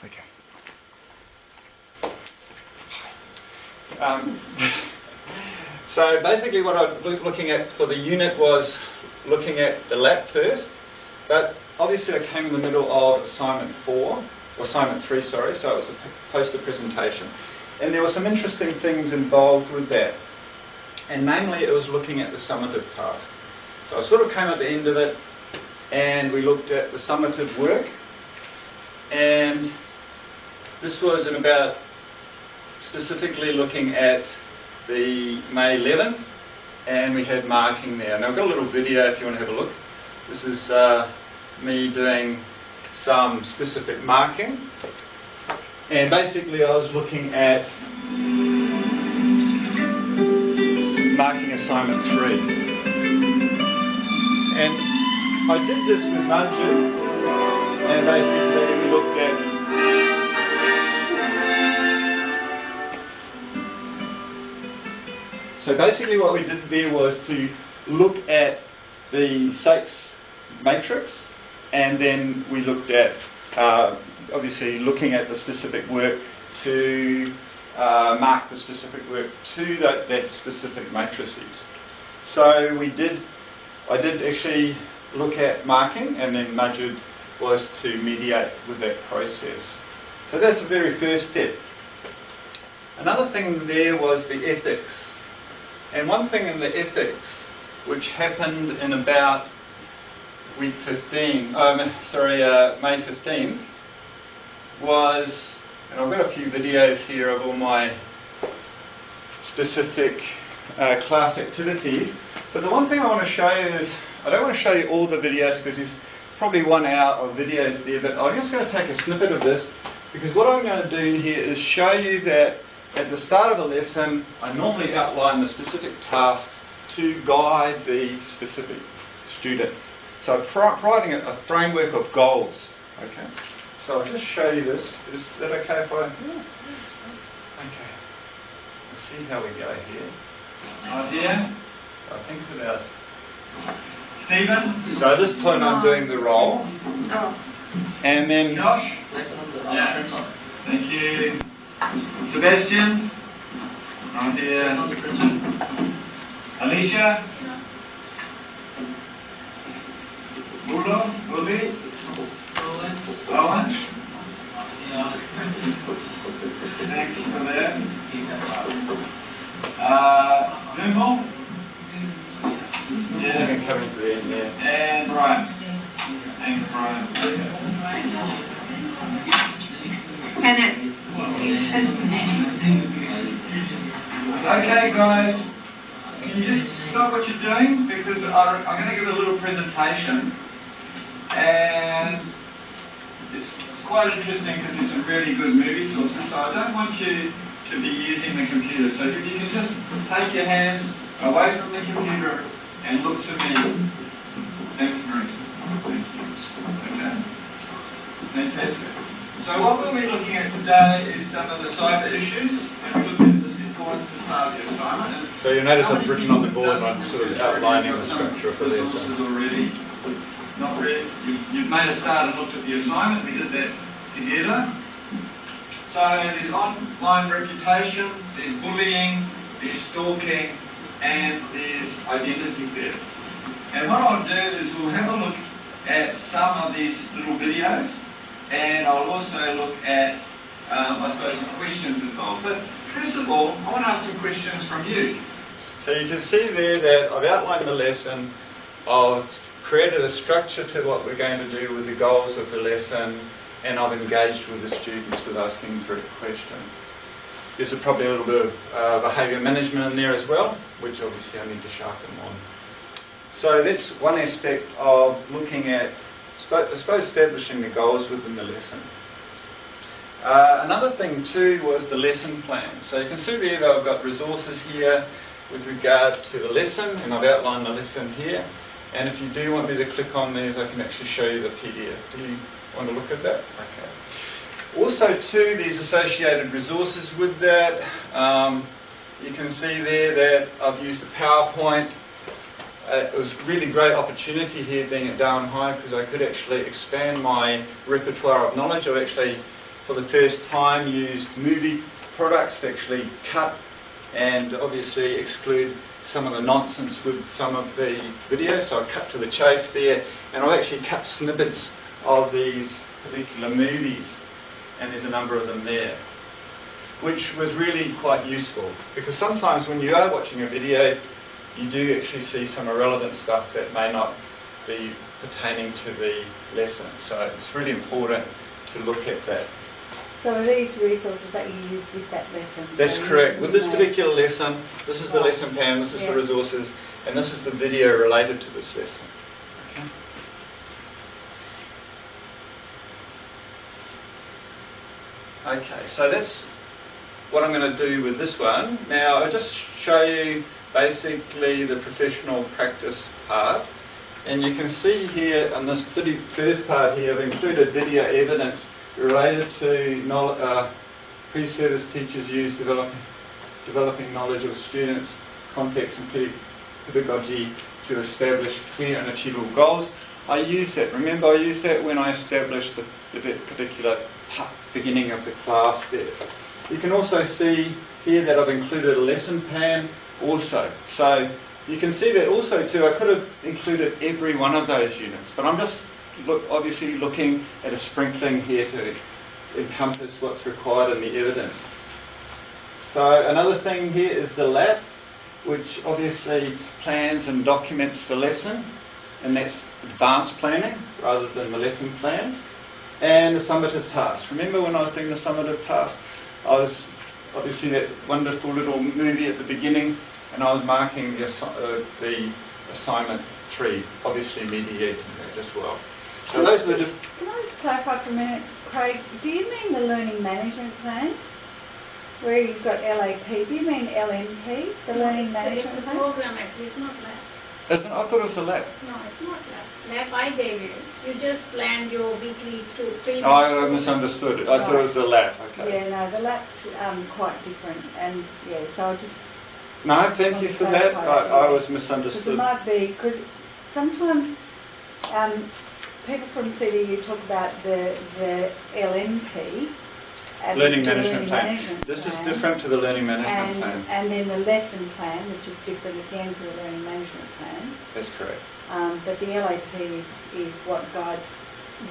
Okay. So basically what I was looking at for the unit was looking at the lab first, but obviously I came in the middle of assignment 3, sorry, so it was a poster presentation. And there were some interesting things involved with that. And namely, it was looking at the summative task. So I sort of came at the end of it, and we looked at the summative work. And this was in about specifically looking at the May 11th, and we had marking there. Now I've got a little video if you want to have a look. This is me doing some specific marking, and basically I was looking at marking assignment 3. And I did this with Manju, and basically we looked at So basically what we did there was to look at the Sachs matrix, and then we looked at, obviously looking at the specific work to mark the specific work to that specific matrices. So I did actually look at marking, and then Majid was to mediate with that process. So that's the very first step. Another thing there was the ethics. And one thing in the ethics, which happened in about May 15th, was, and I've got a few videos here of all my specific class activities, but the one thing I want to show you is, I don't want to show you all the videos because there's probably 1 hour of videos there, but I'm just going to take a snippet of this, because what I'm going to do here is show you that at the start of a lesson, I normally outline the specific tasks to guide the specific students. So providing a framework of goals. Okay. So I'll just show you this. Is that okay if I? Okay. Let's see how we go here. Idea. So I think it's about Stephen. So this time I'm doing the role. And then Josh. Yeah. Thank you. Sebastian, right here. Alicia, Wilby, Owen. Thanks for that. Vimal. Yeah. Coming to the end, yeah. And Brian. Thanks, Brian. Kenneth. Okay guys, can you just stop what you're doing, because I'm going to give a little presentation, and it's quite interesting because there's some really good movie sources, so I don't want you to be using the computer, so if you can just take your hands away from the computer and look to me. Thanks, Marisa. Thank you. Okay. Fantastic. So what we'll be looking at today is some of the cyber issues, and we looked at this importance as part of the assignment. So you notice I've written on the board, I'm sort of outlining the structure for the lesson. Already. Not really. You've made a start and looked at the assignment. We did that together. So there's online reputation, there's bullying, there's stalking, and there's identity theft. And what I'll do is we'll have a look at some of these little videos. And I'll also look at, I suppose, some questions involved. But first of all, I want to ask some questions from you. So you can see there that I've outlined the lesson, I've created a structure to what we're going to do with the goals of the lesson, and I've engaged with the students with asking direct questions. There's probably a little bit of behaviour management in there as well, which obviously I need to sharpen on. So that's one aspect of looking at, I suppose, establishing the goals within the lesson. Another thing too was the lesson plan. So you can see there that I've got resources here with regard to the lesson, and I've outlined the lesson here. And if you do want me to click on these, I can actually show you the PDF. Do you want to look at that? Okay. Also too, there's associated resources with that. You can see there that I've used a PowerPoint. It was a really great opportunity here being at Darwin High, because I could actually expand my repertoire of knowledge. I've actually for the first time, used movie products to actually cut and obviously exclude some of the nonsense with some of the video. So I cut to the chase there, and I've actually cut snippets of these particular movies, and there's a number of them there, which was really quite useful, because sometimes when you are watching a video, you do actually see some irrelevant stuff that may not be pertaining to the lesson. So it's really important to look at that. So are these resources that you use with that lesson? That's correct. With this particular lesson, this is the lesson plan, this is the resources, and this is the video related to this lesson. Okay, so that's what I'm going to do with this one. Now, I'll just show you basically the professional practice part. And you can see here on this first part here, I've included video evidence related to pre-service teachers use developing knowledge of students, context and pedagogy to establish clear and achievable goals. I use that. Remember, I used that when I established the particular beginning of the class there. You can also see here that I've included a lesson plan also. So you can see that also too, I could have included every one of those units, but I'm just obviously looking at a sprinkling here to encompass what's required in the evidence. So another thing here is the lab, which obviously plans and documents the lesson, and that's advanced planning rather than the lesson plan. And the summative task. Remember when I was doing the summative task, I was obviously that wonderful little movie at the beginning, and I was marking the assignment 3, obviously mediating that as well. So those are the... Can I just clarify for a minute, Craig, do you mean the learning management plan? Where you've got LAP, do you mean LMP, the learning management It's a plan? program actually, it's not lab. I thought it was a lab. No, it's not lab. Lab I gave you. You just planned your weekly 3 Oh, I misunderstood it. I thought it was the lab. Okay. Yeah, no, the lab's quite different, and yeah, so I'll just... No, thank you for that. I was Because misunderstood. it might be, because sometimes people from CDU talk about the LMP, Learning the management plan. management This is plan, different to the learning management plan. and then the lesson plan, which is different again to the learning management plan. That's correct. But the LAP is what guides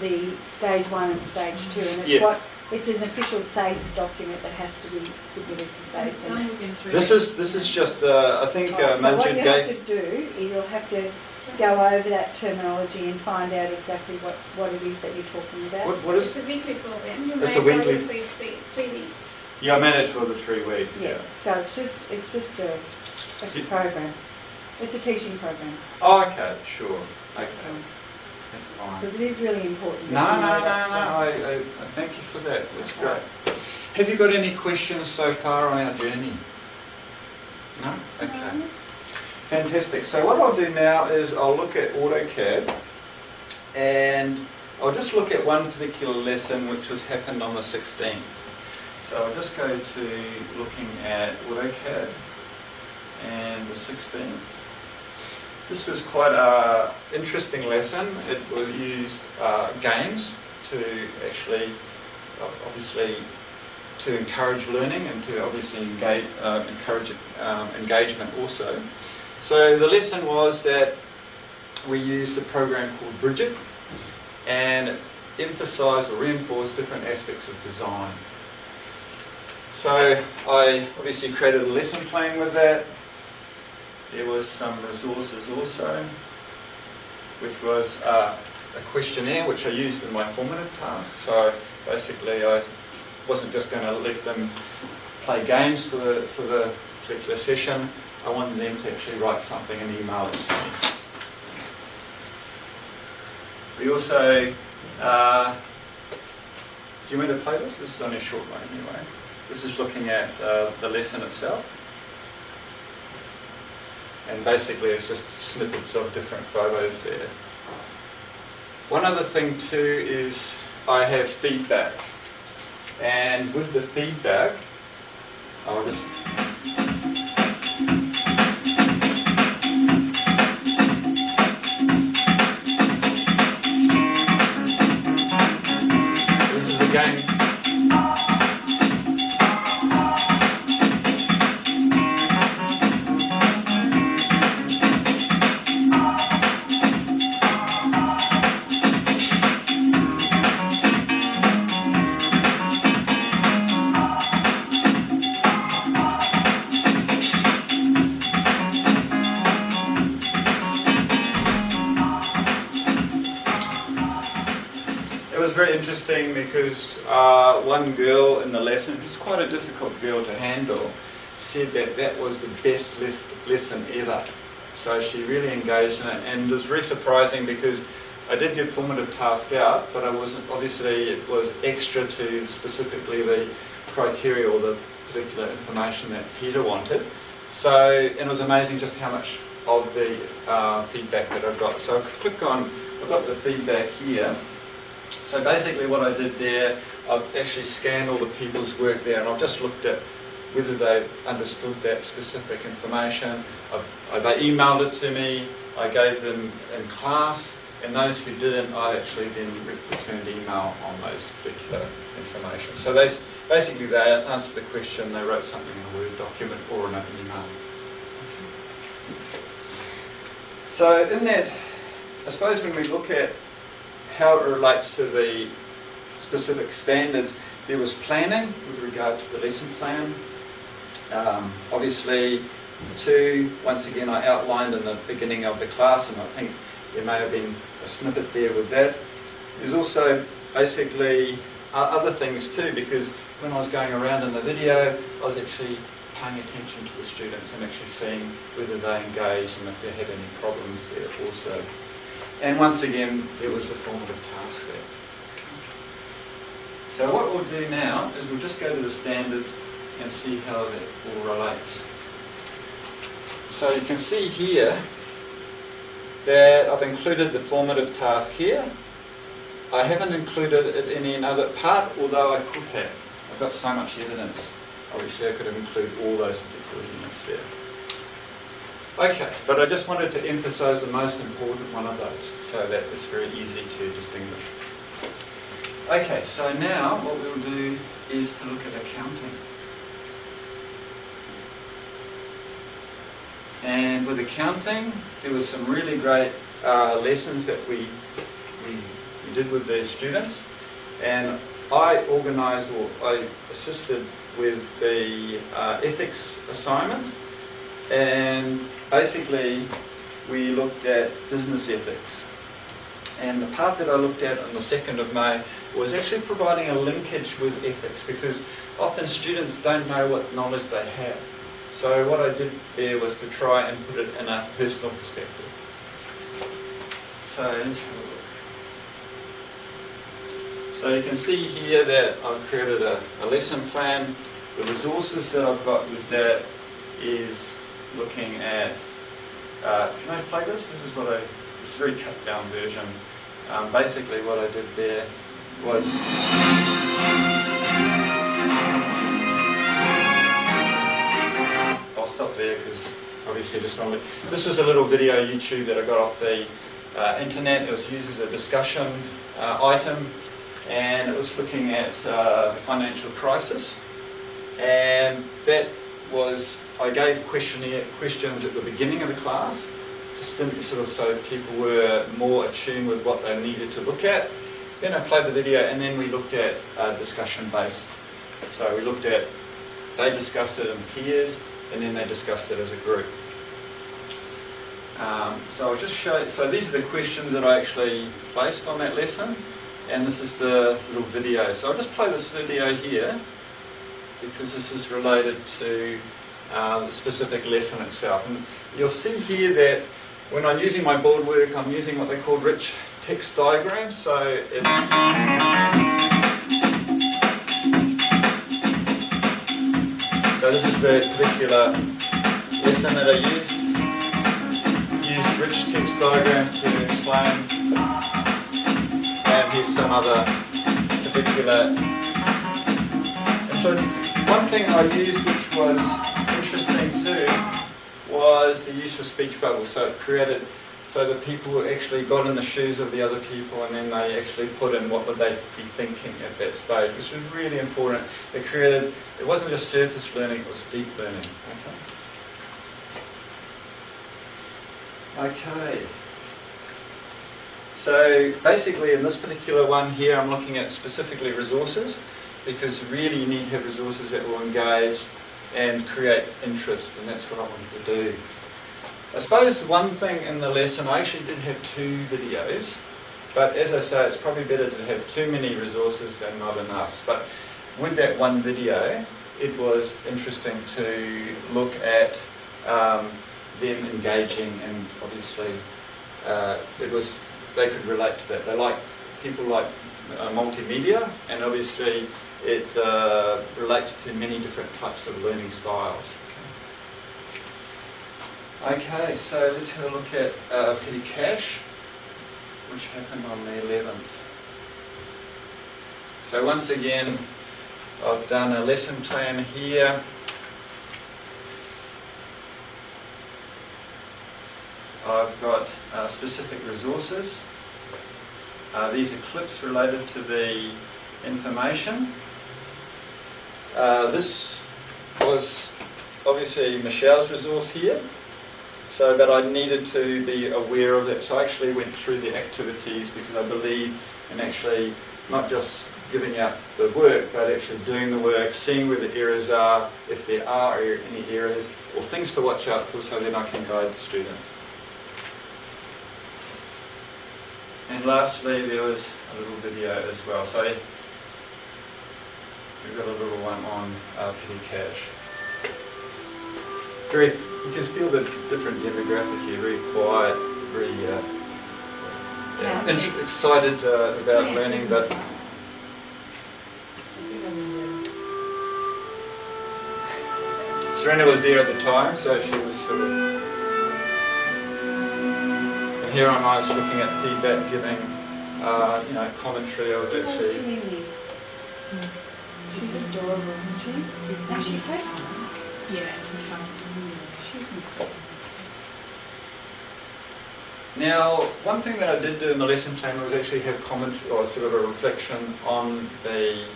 the stage 1 and stage 2, and it's Yeah. it's an official SAFE document that has to be submitted to SAFE. This is just I think So what Majid you have gave. to do is you'll have to go over that terminology and find out exactly what it is that you're talking about. What is? It's a weekly program. You It's a manage weekly- for the 3 weeks. Yeah, I managed for the 3 weeks. Yeah. So it's just a program. It's a teaching program. Oh, okay, sure. Okay, that's fine. Because it is really important. No. that you know that stuff. I thank you for that. That's great. Have you got any questions so far on our journey? No? Okay. No. Fantastic. So what I'll do now is I'll look at AutoCAD, and I'll just look at one particular lesson which has happened on the 16th. So I'll just go to looking at AutoCAD and the 16th. This was quite an interesting lesson. It was used games to actually, obviously, to encourage learning and to obviously encourage engagement also. So the lesson was that we used a program called Bridget, and it emphasised or reinforced different aspects of design. So I obviously created a lesson plan with that. There was some resources also, which was a questionnaire which I used in my formative task. So basically I wasn't just going to let them play games for the particular session. I wanted them to actually write something and email it to me. We also, do you want me to play this? This is only a short one anyway. This is looking at the lesson itself. And basically it's just snippets of different photos there. One other thing too is I have feedback. And with the feedback, I'll just... So this is a game because one girl in the lesson, who's quite a difficult girl to handle, said that that was the best lesson ever. So she really engaged in it, and it was very surprising because I did get formative task out, but I wasn't, obviously it was extra to specifically the criteria or the particular information that Peter wanted. So, and it was amazing just how much of the feedback that I got. So I click on, I've got the feedback here. So basically what I did there, I've actually scanned all the people's work there, and I've just looked at whether they understood that specific information. They emailed it to me, I gave them in class, and those who didn't, I actually then returned email on those particular information. So basically they answered the question, they wrote something in a Word document or in an email. So in that, I suppose when we look at how it relates to the specific standards, there was planning with regard to the lesson plan. Obviously, once again, I outlined in the beginning of the class, and I think there may have been a snippet there with that. There's also basically other things too, because when I was going around in the video, I was actually paying attention to the students and actually seeing whether they engaged and if they had any problems there also. And once again, there was a formative task there. So what we'll do now is we'll just go to the standards and see how that all relates. So you can see here that I've included the formative task here. I haven't included it in any other part, although I could have. I've got so much evidence. Obviously I could have included all those particular units there. Okay, but I just wanted to emphasise the most important one of those, so that it's very easy to distinguish. Okay, so now what we'll do is to look at accounting. And with accounting, there were some really great lessons that we did with the students. And I organised, or I assisted with the ethics assignment. And basically, we looked at business ethics. And the part that I looked at on the 2nd of May was actually providing a linkage with ethics, because often students don't know what knowledge they have. So what I did there was to try and put it in a personal perspective. So let's have a look. So you can see here that I've created a lesson plan. The resources that I've got with that is looking at, can I play this? This is a very cut down version. Basically what I did there was I'll stop there because obviously just normally. This was a little video YouTube that I got off the internet. It was used as a discussion item, and it was looking at the financial crisis. And that was, I gave questions at the beginning of the class, just sort of so people were more attuned with what they needed to look at. Then I played the video, and then we looked at discussion based. So we looked at, they discussed it in peers, and then they discussed it as a group. So I'll just show, so these are the questions that I actually based on that lesson, and this is the little video. So I'll just play this video here, because this is related to the specific lesson itself. And you'll see here that when I'm using my board work, I'm using what they call rich text diagrams. So this is the particular lesson that I used. Used rich text diagrams to explain. And here's some other particular influence. One thing I used which was interesting too was the use of speech bubbles. So it created, so that people actually got in the shoes of the other people, and then they actually put in what would they be thinking at that stage, which was really important. It created, it wasn't just surface learning, it was deep learning. Okay. So basically in this particular one here, I'm looking at specifically resources, because really you need to have resources that will engage and create interest, and that's what I wanted to do. I suppose one thing in the lesson, I actually did have 2 videos, But as I say, it's probably better to have too many resources than not enough. But with that one video, it was interesting to look at them engaging, and obviously they could relate to that. People like multimedia, and obviously it relates to many different types of learning styles. Okay, so let's have a look at petty cash, which happened on the 11th. So once again, I've done a lesson plan here. I've got specific resources. These are clips related to the information. This was obviously Michelle's resource here, so that I needed to be aware of it. So I actually went through the activities because I believe in actually not just giving out the work, but actually doing the work, seeing where the errors are, if there are any errors, or things to watch out for, so then I can guide the students. And lastly, there was a little video as well. So we've got a little one on petty cash. You can feel the different demographic here, very quiet, very excited about learning, but Serena was there at the time, so she was sort of... And here I was looking at feedback, giving, commentary of actually... She's adorable, isn't she? And she's so fun. Yeah. Now, one thing that I did do in the lesson plan was actually have comment or sort of a reflection on the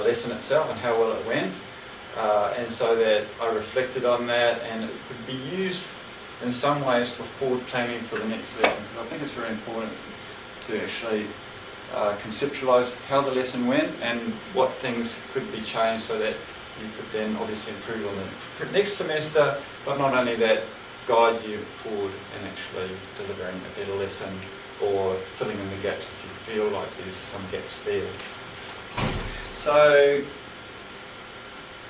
lesson itself and how well it went, and so that I reflected on that, and it could be used in some ways for forward planning for the next lesson, because I think it's very important to actually conceptualise how the lesson went and what things could be changed so that you could then obviously improve on it next semester, but not only that, guide you forward in actually delivering a better lesson or filling in the gaps if you feel like there's some gaps there. So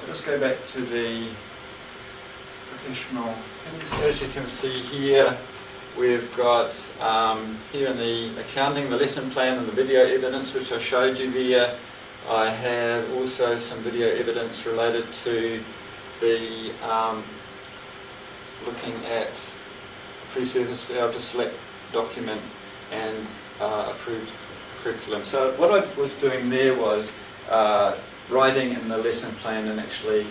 I'll just go back to the professional. As you can see here, we've got here in the accounting, the lesson plan and the video evidence which I showed you there. I have also some video evidence related to the looking at pre-service be able to select document and approved curriculum. So what I was doing there was writing in the lesson plan and actually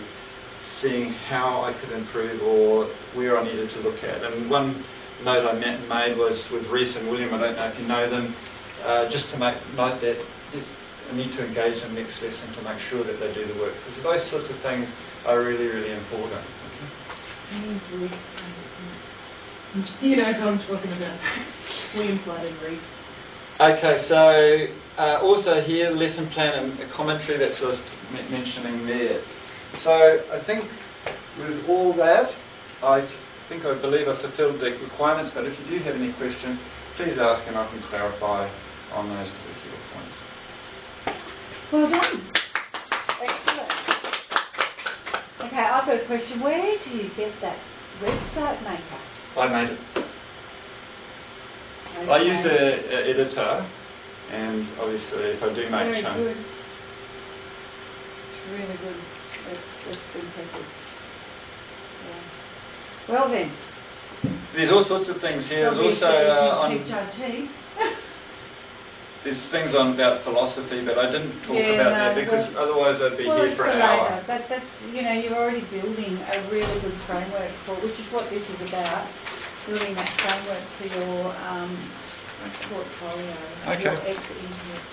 seeing how I could improve or where I needed to look at. And one note I made was with Reese and William, I don't know if you know them, just to make note that I need to engage in the next lesson to make sure that they do the work, because those sorts of things are really, really important. You know who I'm talking about. William Flood and Reese. Okay, so also here, lesson plan and a commentary that's just mentioning there. So I think with all that, I believe I fulfilled the requirements, but if you do have any questions, please ask and I can clarify on those particular points. Well done. Excellent. Okay, I've got a question. Where do you get that website maker? I made it. Okay. I use an editor, and obviously if I do make Very some... good. It's really good. That's impressive. Yeah. Well then. There's all sorts of things here. There's also on... HRT. There's things on about philosophy, but I didn't talk about that because otherwise I'd be here for an hour. That's you're already building a really good framework for, which is what this is about, building that framework for your portfolio, your exit into it.